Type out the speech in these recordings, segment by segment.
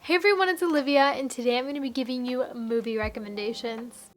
Hey everyone, it's Olivia, and today I'm going to be giving you movie recommendations.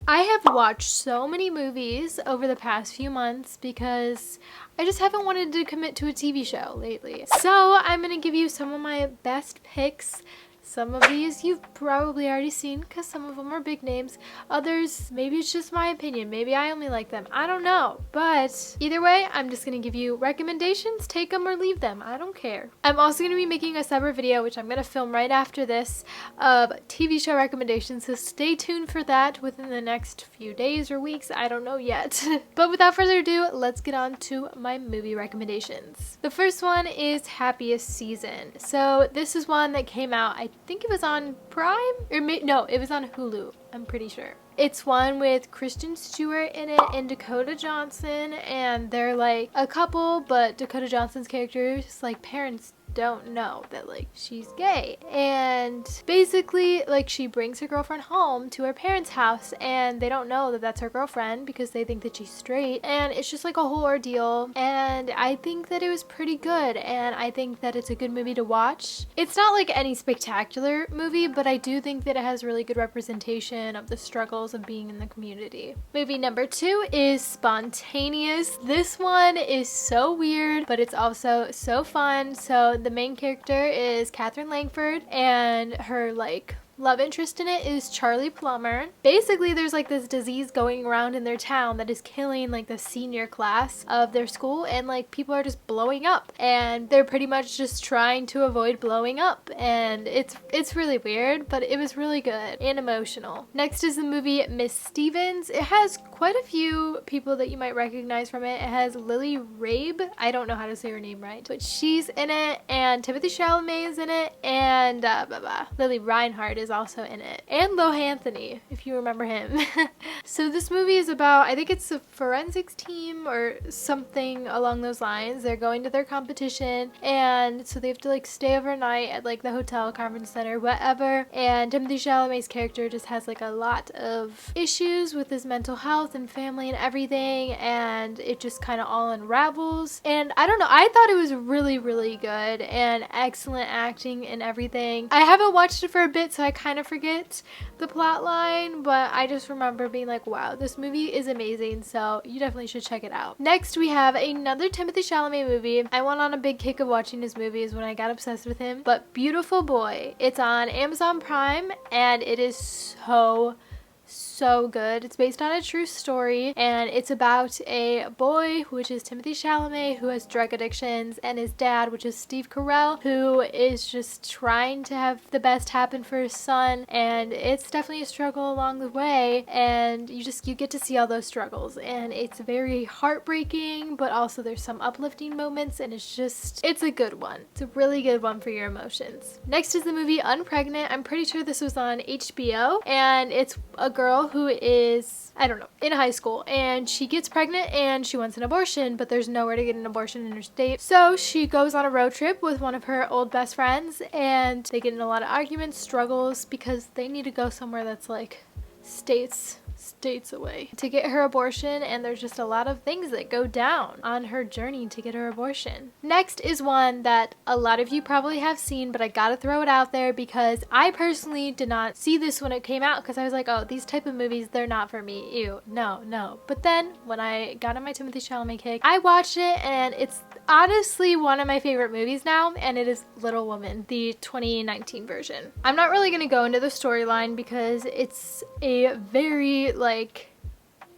I have watched so many movies over the past few months because I just haven't wanted to commit to a TV show lately. So I'm going to give you some of my best picks. Some of these you've probably already seen because some of them are big names. Others, maybe it's just my opinion. Maybe I only like them. I don't know. But either way, I'm just going to give you recommendations. Take them or leave them. I don't care. I'm also going to be making a separate video, which I'm going to film right after this, of TV show recommendations. So stay tuned for that within the next few days or weeks. I don't know yet. But without further ado, let's get on to my movie recommendations. The first one is Happiest Season. So this is one that came out, I think it was on Prime, or no, it was on Hulu, I'm pretty sure. It's one with Kristen Stewart in it and Dakota Johnson, and they're like a couple, but Dakota Johnson's character is like parents don't know that like she's gay, and basically like she brings her girlfriend home to her parents' house and they don't know that that's her girlfriend because they think that she's straight, and it's just like a whole ordeal. And I think that it was pretty good, and I think that it's a good movie to watch. It's not like any spectacular movie, but I do think that it has really good representation of the struggles of being in the community. Movie number 2 is Spontaneous. This one is so weird, but it's also so fun. So the main character is Catherine Langford, and her like love interest in it is Charlie Plummer. Basically, there's like this disease going around in their town that is killing like the senior class of their school, and like people are just blowing up, and they're pretty much just trying to avoid blowing up, and it's really weird, but it was really good and emotional. Next is the movie Miss Stevens. It has quite a few people that you might recognize from it. It has Lily Rabe, I don't know how to say her name right, but she's in it, and Timothée Chalamet is in it, and Lily Reinhardt is also in it, and Lohanthony, if you remember him. So this movie is about, I think it's a forensics team or something along those lines. They're going to their competition, and so they have to like stay overnight at like the hotel, conference center, whatever, and Timothée Chalamet's character just has like a lot of issues with his mental health and family and everything, and it just kind of all unravels. And I don't know, I thought it was really, really good and excellent acting and everything. I haven't watched it for a bit, so I kind of forget the plot line, but I just remember being like, wow, this movie is amazing, so you definitely should check it out. Next, we have another Timothée Chalamet movie. I went on a big kick of watching his movies when I got obsessed with him, but Beautiful Boy. It's on Amazon Prime, and it is so good. It's based on a true story, and it's about a boy, which is Timothée Chalamet, who has drug addictions, and his dad, which is Steve Carell, who is just trying to have the best happen for his son, and it's definitely a struggle along the way, and you get to see all those struggles, and it's very heartbreaking, but also there's some uplifting moments, and it's a good one. It's a really good one for your emotions. Next is the movie Unpregnant. I'm pretty sure this was on HBO, and it's a girl who is, I don't know, in high school, and she gets pregnant and she wants an abortion, but there's nowhere to get an abortion in her state. So she goes on a road trip with one of her old best friends, and they get in a lot of arguments, struggles, because they need to go somewhere that's like states away to get her abortion, and there's just a lot of things that go down on her journey to get her abortion. Next is one that a lot of you probably have seen, but I gotta throw it out there because I personally did not see this when it came out, because I was like, oh, these type of movies, they're not for me. Ew, no. But then when I got on my Timothée Chalamet kick, I watched it, and it's honestly one of my favorite movies now, and it is Little Woman, the 2019 version. I'm not really gonna go into the storyline because it's a very like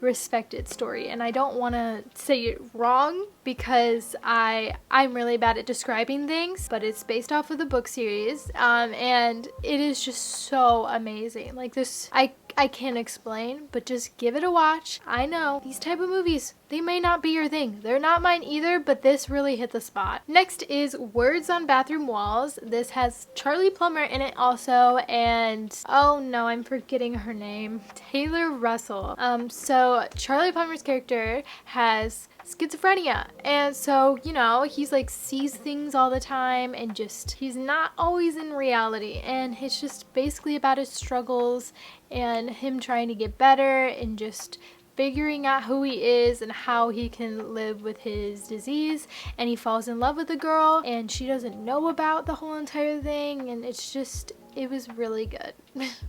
respected story, and I don't want to say it wrong because I'm really bad at describing things, but it's based off of the book series, and it is just so amazing. Like this, I can't explain, but just give it a watch. I know these type of movies, they may not be your thing. They're not mine either, but this really hit the spot. Next is Words on Bathroom Walls. This has Charlie Plummer in it also, and oh no, I'm forgetting her name. Taylor Russell. So Charlie Plummer's character has schizophrenia, and so, you know, he's like sees things all the time, and just he's not always in reality, and it's just basically about his struggles and him trying to get better and just figuring out who he is and how he can live with his disease, and he falls in love with a girl and she doesn't know about the whole entire thing, and it was really good.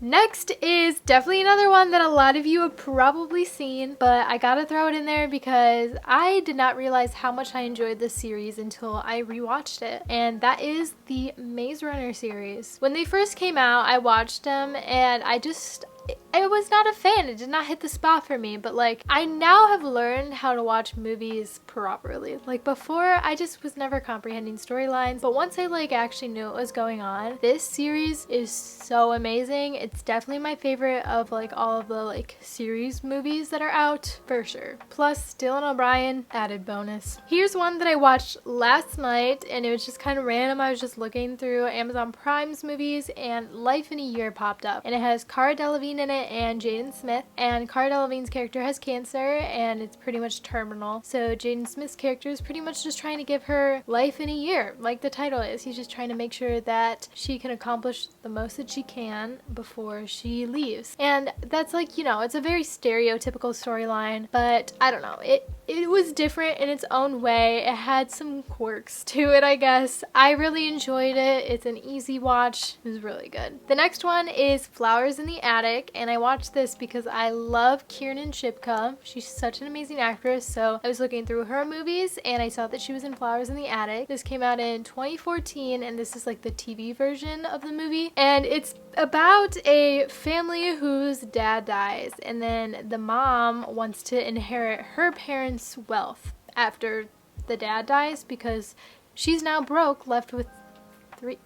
Next is definitely another one that a lot of you have probably seen, but I gotta throw it in there because I did not realize how much I enjoyed this series until I rewatched it, and that is the Maze Runner series. When they first came out, I watched them and I was not a fan. It did not hit the spot for me, but like I now have learned how to watch movies properly. Like before, I just was never comprehending storylines, but once I like actually knew what was going on, this series is so amazing. It's definitely my favorite of like all of the like series movies that are out for sure. Plus Dylan O'Brien, added bonus. Here's one that I watched last night and it was just kind of random. I was just looking through Amazon Prime's movies and Life in a Year popped up, and it has Cara Delevingne in it and Jaden Smith, and Cara Delevingne's character has cancer and it's pretty much terminal, so Jaden Smith's character is pretty much just trying to give her life in a year, like the title is. He's just trying to make sure that she can accomplish the most that she can before she leaves, and that's like, you know, it's a very stereotypical storyline, but I don't know, it was different in its own way. It had some quirks to it, I guess. I really enjoyed it. It's an easy watch. It was really good. The next one is Flowers in the Attic, and I watched this because I love Kiernan Shipka. She's such an amazing actress, so I was looking through her movies and I saw that she was in Flowers in the Attic. This came out in 2014, and this is like the TV version of the movie, and it's about a family whose dad dies, and then the mom wants to inherit her parents' wealth after the dad dies because she's now broke, left with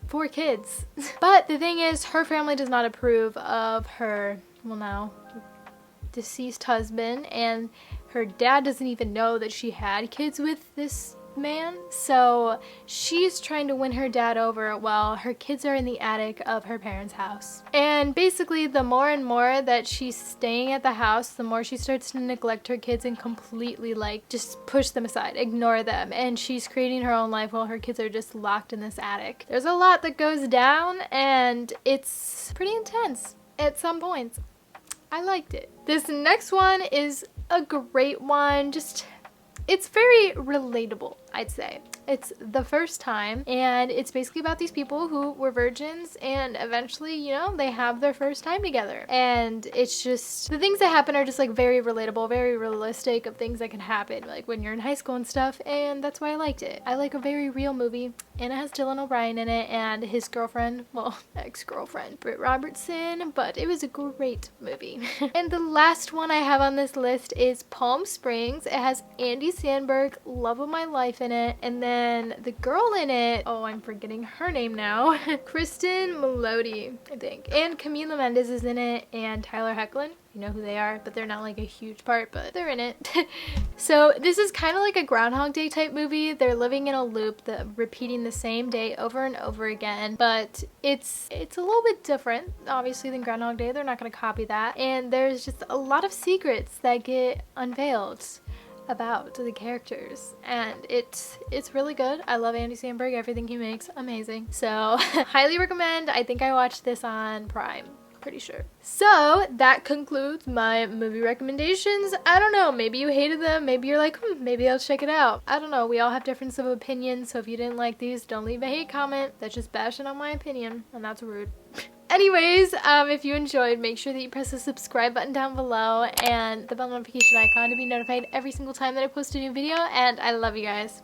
4 kids. But the thing is, her family does not approve of her, well, now deceased husband, and her dad doesn't even know that she had kids with this man, so she's trying to win her dad over while her kids are in the attic of her parents' house. And basically, the more and more that she's staying at the house, the more she starts to neglect her kids and completely like just push them aside, ignore them, and she's creating her own life while her kids are just locked in this attic. There's a lot that goes down and it's pretty intense at some points. I liked it. This next one is a great one. It's very relatable, I'd say. It's The First Time, and it's basically about these people who were virgins and eventually, you know, they have their first time together. And it's just, the things that happen are just like very relatable, very realistic of things that can happen like when you're in high school and stuff, and that's why I liked it. I like a very real movie, and it has Dylan O'Brien in it and his girlfriend, well, ex-girlfriend, Britt Robertson, but it was a great movie. And the last one I have on this list is Palm Springs. It has Andy Samberg, love of my life, in it, and then the girl in it, oh, I'm forgetting her name now, Kristen Melody, I think, and Camila Mendes is in it, and Tyler Hoechlin. You know who they are, but they're not like a huge part, but they're in it. So this is kind of like a Groundhog Day type movie. They're living in a loop, repeating the same day over and over again, but it's a little bit different, obviously, than Groundhog Day. They're not going to copy that, and there's just a lot of secrets that get unveiled about the characters, and it's really good. I love Andy Samberg, everything he makes, amazing. So highly recommend. I think I watched this on Prime, pretty sure. So that concludes my movie recommendations. I don't know, maybe you hated them, maybe you're like, maybe I'll check it out. I don't know, we all have difference of opinion, so if you didn't like these, don't leave a hate comment. That's just bashing on my opinion, and that's rude. Anyways, if you enjoyed, make sure that you press the subscribe button down below and the bell notification icon to be notified every single time that I post a new video, and I love you guys.